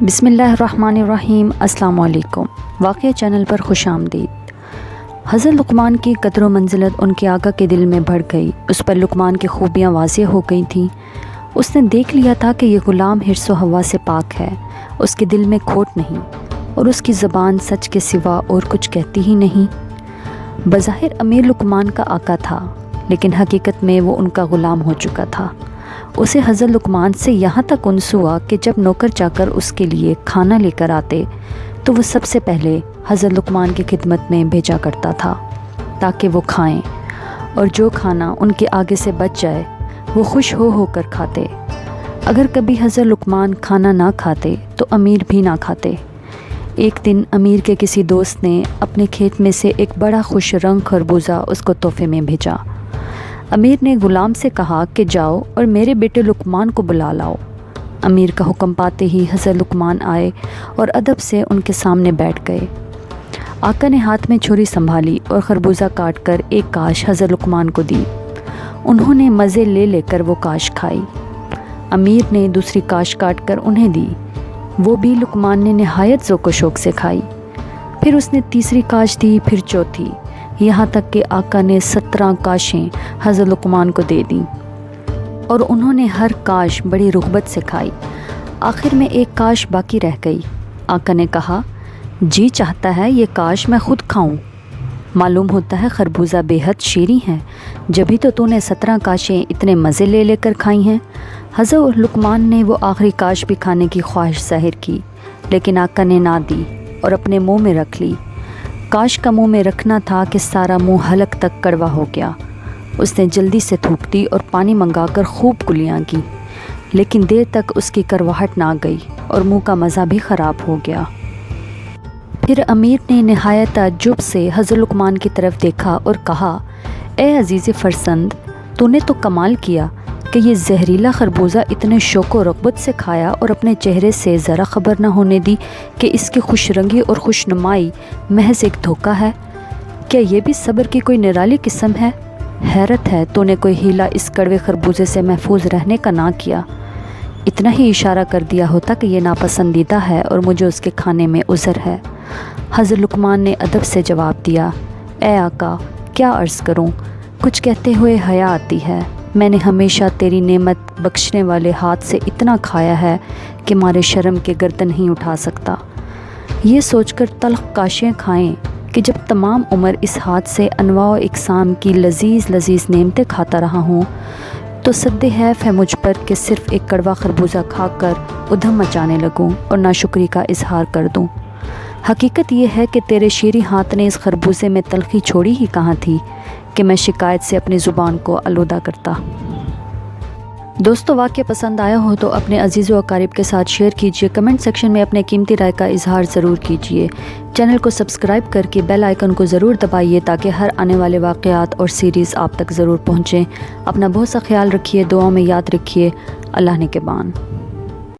بسم اللہ الرحمن الرحیم۔ السلام علیکم۔ واقعہ چینل پر خوش آمدید۔ حضرت لقمان کی قدر و منزلت ان کے آقا کے دل میں بڑھ گئی۔ اس پر لقمان کی خوبیاں واضح ہو گئی تھیں۔ اس نے دیکھ لیا تھا کہ یہ غلام حرص و ہوا سے پاک ہے، اس کے دل میں کھوٹ نہیں، اور اس کی زبان سچ کے سوا اور کچھ کہتی ہی نہیں۔ بظاہر امیر لقمان کا آقا تھا، لیکن حقیقت میں وہ ان کا غلام ہو چکا تھا۔ اسے حضرت لقمان سے یہاں تک انس ہوا کہ جب نوکر چاکر اس کے لیے کھانا لے کر آتے تو وہ سب سے پہلے حضرت لقمان کی خدمت میں بھیجا کرتا تھا تاکہ وہ کھائیں، اور جو کھانا ان کے آگے سے بچ جائے وہ خوش ہو کر کھاتے۔ اگر کبھی حضرت لقمان کھانا نہ کھاتے تو امیر بھی نہ کھاتے۔ ایک دن امیر کے کسی دوست نے اپنے کھیت میں سے ایک بڑا خوش رنگ خربوزہ اس کو تحفے میں بھیجا۔ امیر نے غلام سے کہا کہ جاؤ اور میرے بیٹے لقمان کو بلا لاؤ۔ امیر کا حکم پاتے ہی حضرت لقمان آئے اور ادب سے ان کے سامنے بیٹھ گئے۔ آقا نے ہاتھ میں چھری سنبھالی اور خربوزہ کاٹ کر ایک کاش حضرت لقمان کو دی۔ انہوں نے مزے لے کر وہ کاش کھائی۔ امیر نے دوسری کاش کاٹ کر انہیں دی، وہ بھی لقمان نے نہایت ذوق و شوق سے کھائی۔ پھر اس نے تیسری کاش دی، پھر چوتھی، یہاں تک کہ آقا نے 17 کاشیں حضرت لقمان کو دے دیں، اور انہوں نے ہر کاش بڑی رغبت سے کھائی۔ آخر میں ایک کاش باقی رہ گئی۔ آقا نے کہا، جی چاہتا ہے یہ کاش میں خود کھاؤں۔ معلوم ہوتا ہے خربوزہ بے حد شیریں ہے، جبھی تو نے 17 کاشیں اتنے مزے لے کر کھائی ہیں۔ حضرت لقمان نے وہ آخری کاش بھی کھانے کی خواہش ظاہر کی، لیکن آقا نے نہ دی اور اپنے منہ میں رکھ لی۔ کاش کا منہ میں رکھنا تھا کہ سارا منہ حلق تک کڑوا ہو گیا۔ اس نے جلدی سے تھوک دی اور پانی منگا کر خوب کلیاں کی، لیکن دیر تک اس کی کرواہٹ نہ گئی اور منہ کا مزہ بھی خراب ہو گیا۔ پھر امیر نے نہایت تعجب سے حضرت لقمان کی طرف دیکھا اور کہا، اے عزیز فرزند، تو نے تو کمال کیا کہ یہ زہریلا خربوزہ اتنے شوق و رغبت سے کھایا اور اپنے چہرے سے ذرا خبر نہ ہونے دی کہ اس کی خوش رنگی اور خوش نمائی محض ایک دھوکہ ہے۔ کیا یہ بھی صبر کی کوئی نرالی قسم ہے؟ حیرت ہے تو نے کوئی ہیلا اس کڑوے خربوزے سے محفوظ رہنے کا نہ کیا۔ اتنا ہی اشارہ کر دیا ہوتا کہ یہ ناپسندیدہ ہے اور مجھے اس کے کھانے میں عذر ہے۔ حضرت لقمان نے ادب سے جواب دیا، اے آقا، کیا عرض کروں، کچھ کہتے ہوئے حیا آتی ہے۔ میں نے ہمیشہ تیری نعمت بخشنے والے ہاتھ سے اتنا کھایا ہے کہ مارے شرم کے گردن نہیں اٹھا سکتا۔ یہ سوچ کر تلخ کاشیں کھائیں کہ جب تمام عمر اس ہاتھ سے انواع و اقسام کی لذیذ نعمتیں کھاتا رہا ہوں تو سد حیف ہے مجھ پر کہ صرف ایک کڑوا خربوزہ کھا کر ادھم مچانے لگوں اور ناشکری کا اظہار کر دوں۔ حقیقت یہ ہے کہ تیرے شیریں ہاتھ نے اس خربوزے میں تلخی چھوڑی ہی کہاں تھی کہ میں شکایت سے اپنی زبان کو آلودہ کرتا۔ دوستو، واقعہ پسند آیا ہو تو اپنے عزیز و اقارب کے ساتھ شیئر کیجیے، کمنٹ سیکشن میں اپنے قیمتی رائے کا اظہار ضرور کیجیے۔ چینل کو سبسکرائب کر کے بیل آئیکن کو ضرور دبائیے تاکہ ہر آنے والے واقعات اور سیریز آپ تک ضرور پہنچیں۔ اپنا بہت سا خیال رکھیے، دعاؤں میں یاد رکھیے۔ اللہ نگہبان۔